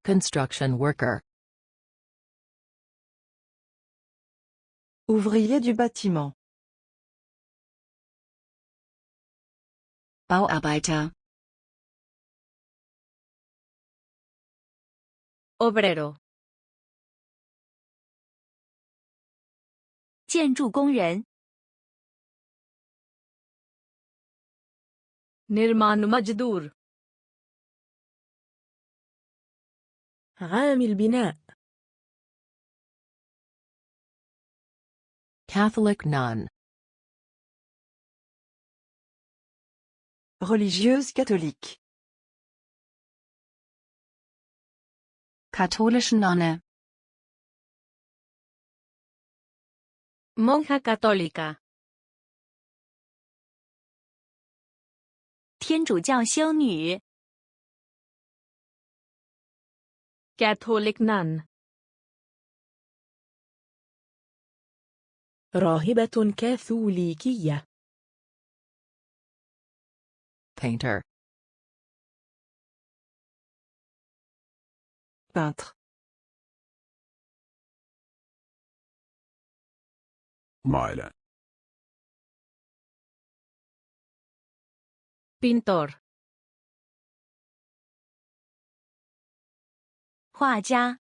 Construction worker. Ouvrier du bâtiment. Bauarbeiter. Obrero. 建筑工人。निर्माण मजदूर. عامل بناء. Catholic nun. Religieuse catholique. Katholische Nonne. Monja católica. 天主教修女。Catholic nun. راهبة كاثوليكية. Painter. Peintre. Maler. Pintor. 画家。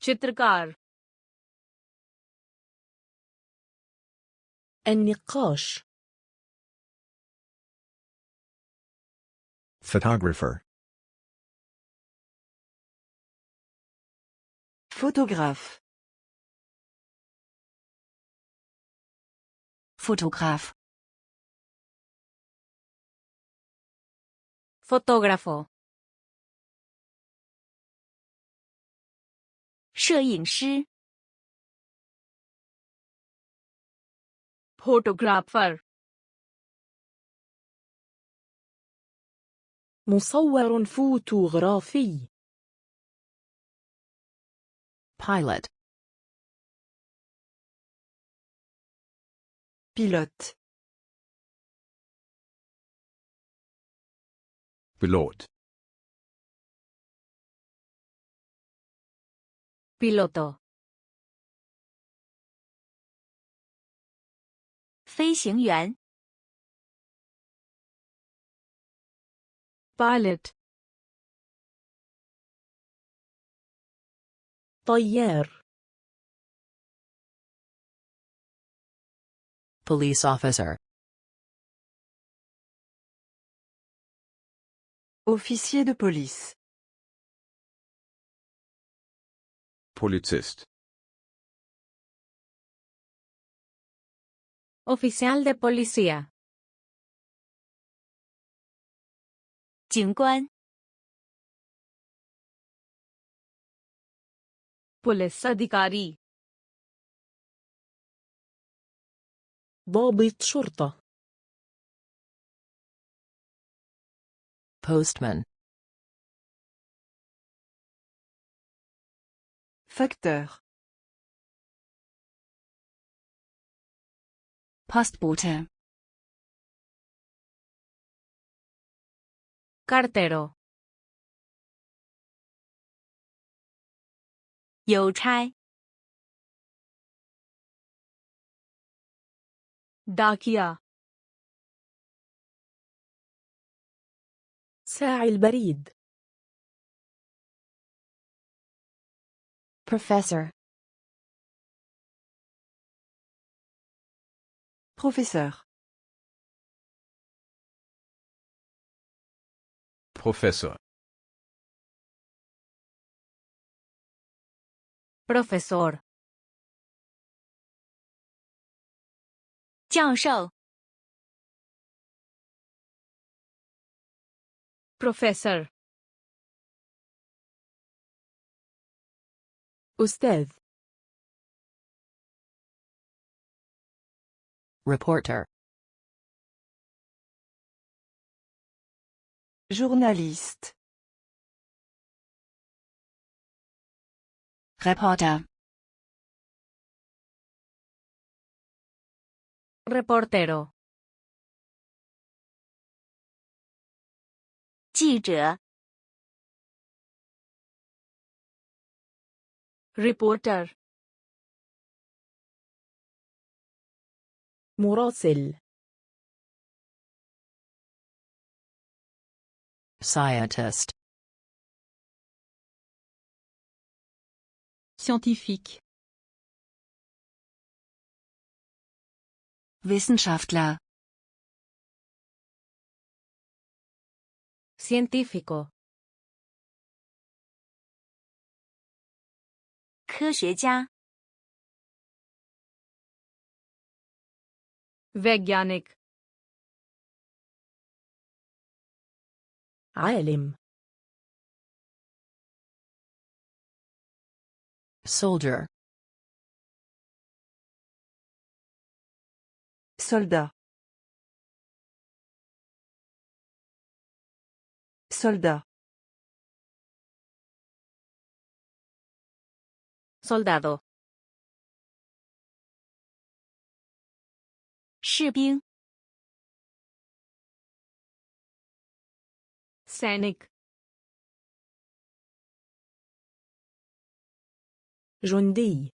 चित्रकार. النقاش. Photographer. Photographe. Fotograf. Fotógrafo. 摄影师。Photographer. مصور فوتوغرافي. Pilot. Pilote. Pilot. Piloto. 飞行员。Pilot. طيار. Police officer. Officier de police. Polizist. Oficial de policía. 警官。पुलिस अधिकारी. ضابط شرطة. Postman. Facteur. Postbote. Cartero. 邮差。डाकिया. ساعي البريد. Professor. Professeur. Professor. Profesor. 教授。Professor. أستاذ. Reporter. Journaliste. Reporter. Reportero. 记者 reporter مراسل scientist, scientifique Wissenschaftler científico 科学家 वैज्ञानिक عالم soldier, soldat soldat soldado 士兵 सैनिक جندي